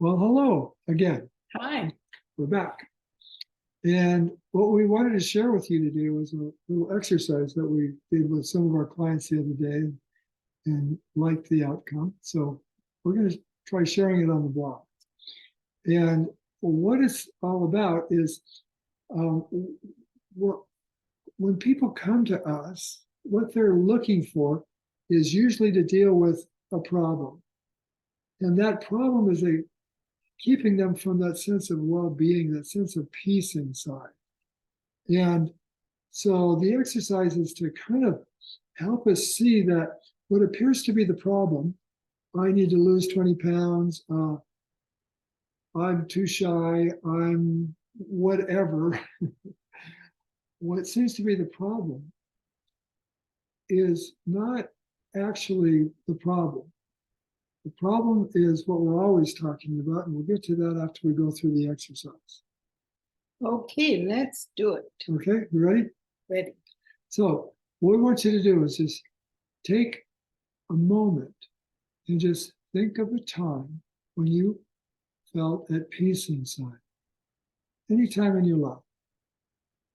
Well, hello again. Hi. We're back. And what we wanted to share with you today was a little exercise that we did with some of our clients the other day and liked the outcome. So we're going to try sharing it on the blog. And what it's all about is um, when people come to us, what they're looking for is usually to deal with a problem. And that problem is keeping them from that sense of well-being, that sense of peace inside. And so the exercise is to kind of help us see that what appears to be the problem, I need to lose 20 pounds, I'm too shy, I'm whatever, what seems to be the problem is not actually the problem. The problem is what we're always talking about, and we'll get to that after we go through the exercise. Okay, let's do it. Okay, you ready? Ready. So what we want you to do is just take a moment and just think of a time when you felt at peace inside. Any time in your life.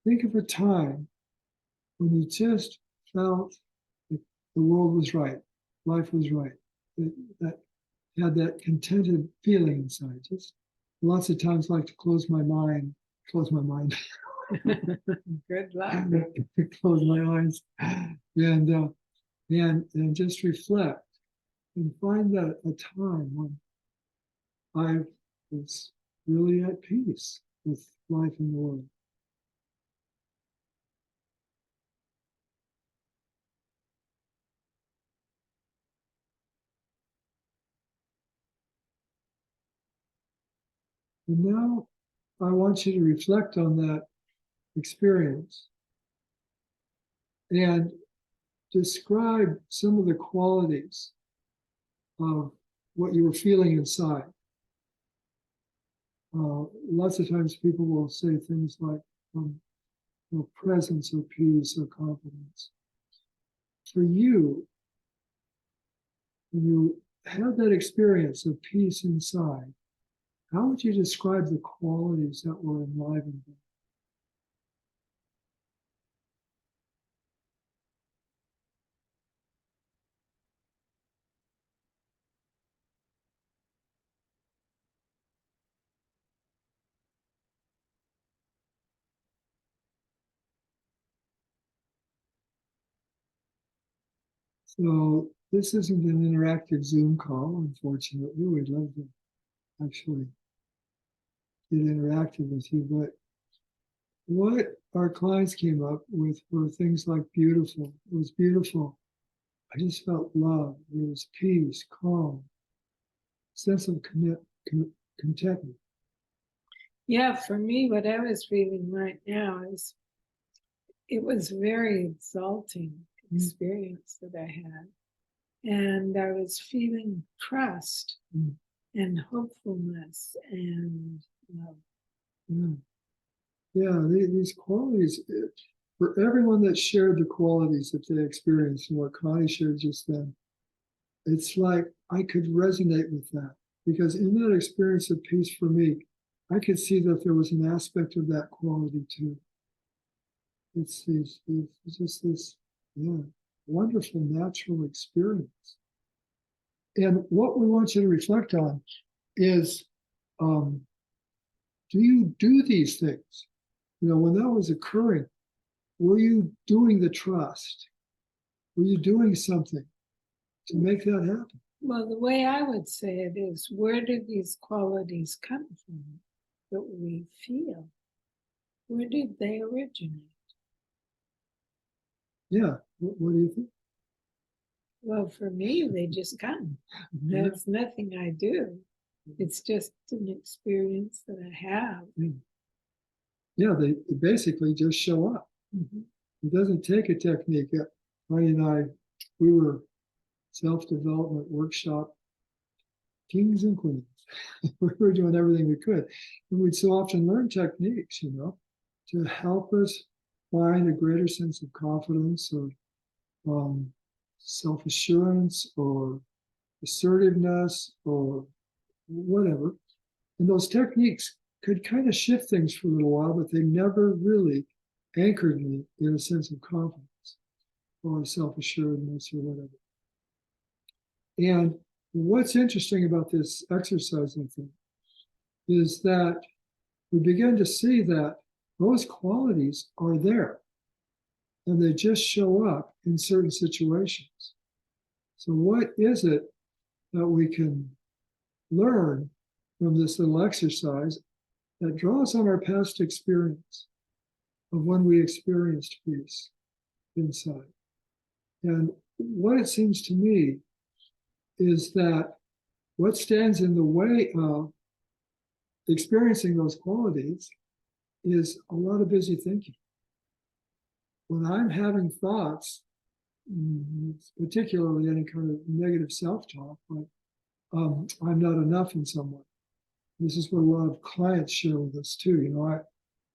Think of a time when you just felt that the world was right, life was right, that had that contented feeling inside. Just lots of times like to close my mind. Good luck. Close my eyes and just reflect and find that a time when I was really at peace with life in the world. And now I want you to reflect on that experience and describe some of the qualities of what you were feeling inside. Lots of times people will say things like presence or peace or confidence. For you, when you had that experience of peace inside, how would you describe the qualities that were enlivened? So this isn't an interactive Zoom call, unfortunately. We'd love to actually get interactive with you, but what our clients came up with were things like beautiful. It was beautiful. I just felt love. There was peace, calm, sense of contentment. Yeah, for me, what I was feeling right now is it was very exalting experience that I had. And I was feeling trust and hopefulness and love. Yeah, yeah, these qualities, for everyone that shared the qualities that they experienced and what Connie shared just then, it's like I could resonate with that because in that experience of peace for me, I could see that there was an aspect of that quality too. It's just this, yeah, wonderful natural experience. And what we want you to reflect on is, do you do these things? You know, when that was occurring, were you doing the trust? Were you doing something to make that happen? Well, the way I would say it is, where do these qualities come from that we feel? Where did they originate? Yeah. What do you think? Well, for me, they just come. Yeah. That's nothing I do. It's just an experience that I have. Yeah, they basically just show up. Mm-hmm. It doesn't take a technique. Connie and I, we were self-development workshop kings and queens. We were doing everything we could. And we'd so often learn techniques, you know, to help us find a greater sense of confidence or self-assurance or assertiveness or whatever. And those techniques could kind of shift things for a little while, but they never really anchored me in a sense of confidence or self-assuredness or whatever. And what's interesting about this exercise, I think, is that we begin to see that those qualities are there and they just show up in certain situations. So, what is it that we can learn from this little exercise that draws on our past experience of when we experienced peace inside? And what it seems to me is that what stands in the way of experiencing those qualities is a lot of busy thinking. When I'm having thoughts, particularly any kind of negative self-talk, like I'm not enough in some way. This is what a lot of clients share with us too. You know,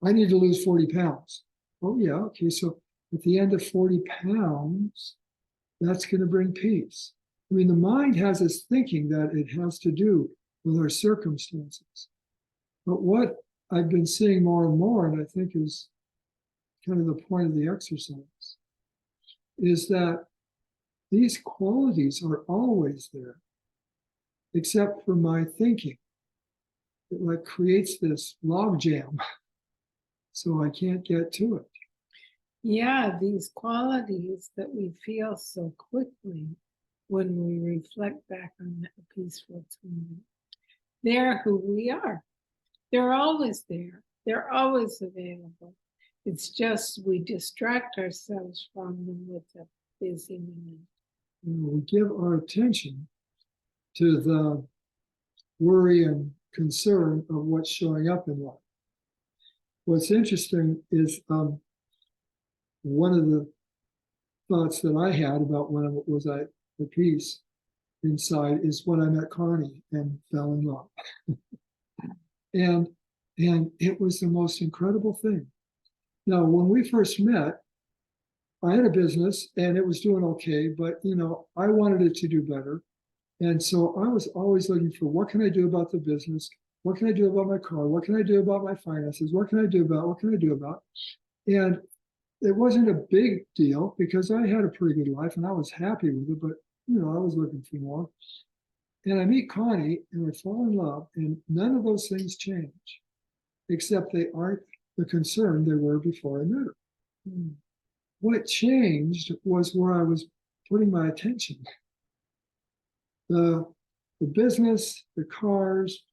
I need to lose 40 pounds. Oh yeah, okay. So at the end of 40 pounds, that's going to bring peace. I mean, the mind has us thinking that it has to do with our circumstances. But what I've been seeing more and more, and I think is kind of the point of the exercise, is that these qualities are always there, except for my thinking. It like creates this log jam, so I can't get to it. Yeah, these qualities that we feel so quickly when we reflect back on that peaceful time, they're who we are. They're always there. They're always available. It's just we distract ourselves from them with a busy mind. You know, we give our attention to the worry and concern of what's showing up in life. What's interesting is one of the thoughts that I had about when I was at peace inside is when I met Connie and fell in love. and it was the most incredible thing. Now, when we first met, I had a business and it was doing okay, but you know, I wanted it to do better. And so I was always looking for what can I do about the business? What can I do about my car? What can I do about my finances? What can I do about? And it wasn't a big deal because I had a pretty good life and I was happy with it, but you know, I was looking for more. And I meet Connie and I fall in love, and none of those things change, except they aren't the concern they were before I met her. What changed was where I was putting my attention. The business, the cars,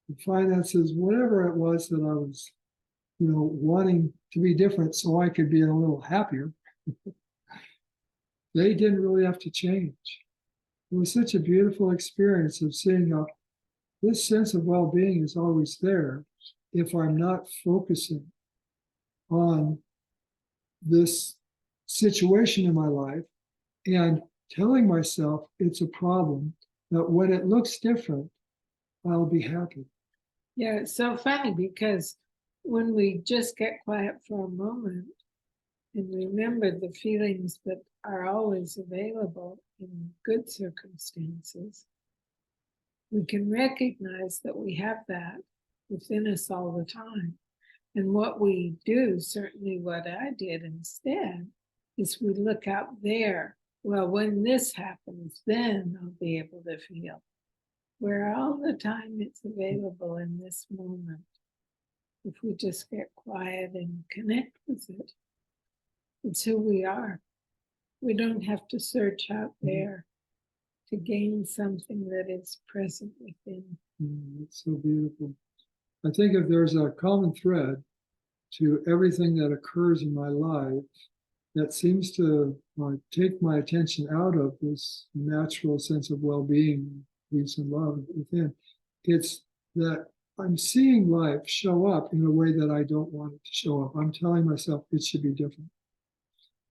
the finances, whatever it was that I was, you know, wanting to be different so I could be a little happier, they didn't really have to change. It was such a beautiful experience of seeing how this sense of well-being is always there if I'm not focusing on this situation in my life and telling myself it's a problem, that when it looks different, I'll be happy. Yeah, it's so funny because when we just get quiet for a moment and remember the feelings that are always available in good circumstances, we can recognize that we have that within us all the time. And what we do, certainly what I did instead, is we look out there. Well, when this happens, then I'll be able to feel. Where all the time it's available in this moment. If we just get quiet and connect with it, it's who we are. We don't have to search out there to gain something that is present within. It's so beautiful. I think if there's a common thread to everything that occurs in my life that seems to take my attention out of this natural sense of well-being, peace and love within, it's that I'm seeing life show up in a way that I don't want it to show up. I'm telling myself it should be different.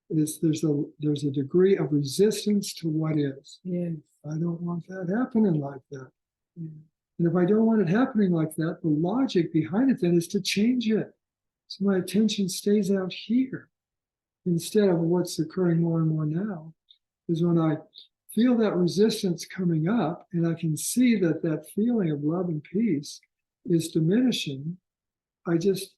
There's a degree of resistance to what is. Yes. I don't want that happening like that. Yeah. And if I don't want it happening like that, the logic behind it then is to change it. So my attention stays out here instead of what's occurring more and more now. Is when I feel that resistance coming up and I can see that feeling of love and peace is diminishing, I just,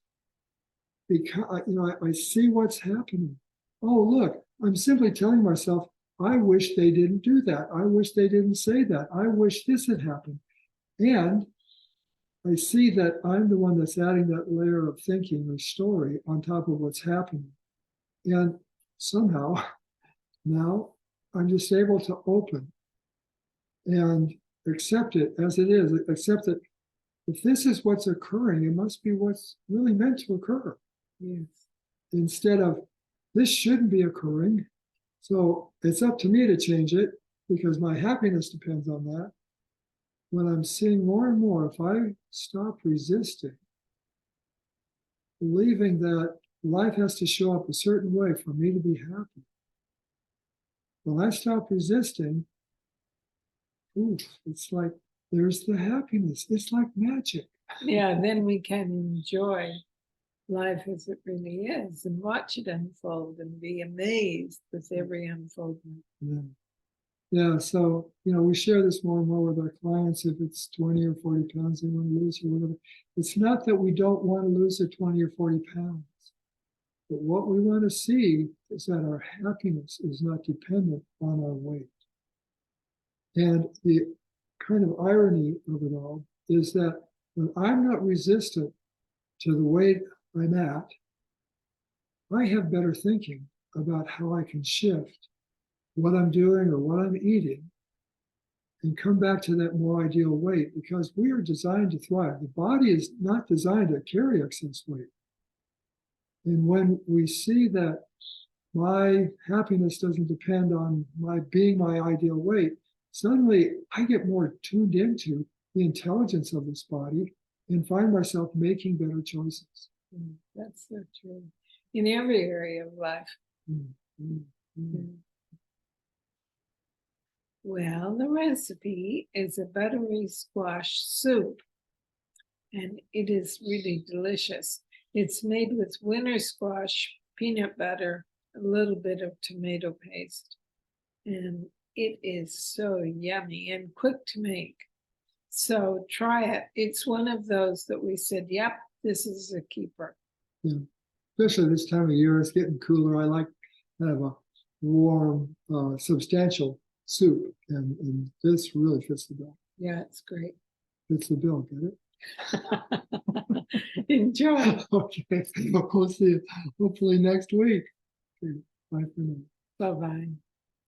because I see what's happening. Oh, look, I'm simply telling myself, I wish they didn't do that. I wish they didn't say that. I wish this had happened. And I see that I'm the one that's adding that layer of thinking or story on top of what's happening. And somehow now I'm just able to open and accept it as it is, accept that if this is what's occurring, it must be what's really meant to occur. Yes. Instead of this shouldn't be occurring. So it's up to me to change it because my happiness depends on that. When I'm seeing more and more, if I stop resisting, believing that life has to show up a certain way for me to be happy, when I stop resisting, it's like there's the happiness. It's like magic. Yeah, then we can enjoy life as it really is and watch it unfold and be amazed with every unfoldment. Yeah. Yeah, so we share this more and more with our clients. If it's 20 or 40 pounds they want to lose or whatever, it's not that we don't want to lose the 20 or 40 pounds, but what we want to see is that our happiness is not dependent on our weight. And the kind of irony of it all is that when I'm not resistant to the weight I'm at, I have better thinking about how I can shift what I'm doing or what I'm eating and come back to that more ideal weight, because we are designed to thrive. The body is not designed to carry excess weight. And when we see that my happiness doesn't depend on my being my ideal weight, suddenly I get more tuned into the intelligence of this body and find myself making better choices. That's so true. In every area of life. Well, the recipe is a buttery squash soup, and it is really delicious. It's made with winter squash, peanut butter, a little bit of tomato paste, and it is so yummy and quick to make. So try it. It's one of those that we said, yep, this is a keeper. Yeah. Especially this time of year, it's getting cooler. I like kind of a warm, substantial soup, and this really fits the bill. Yeah, it's great. Fits the bill, get it? Enjoy. Okay, we'll see you hopefully next week. Okay, bye for now. Bye-bye.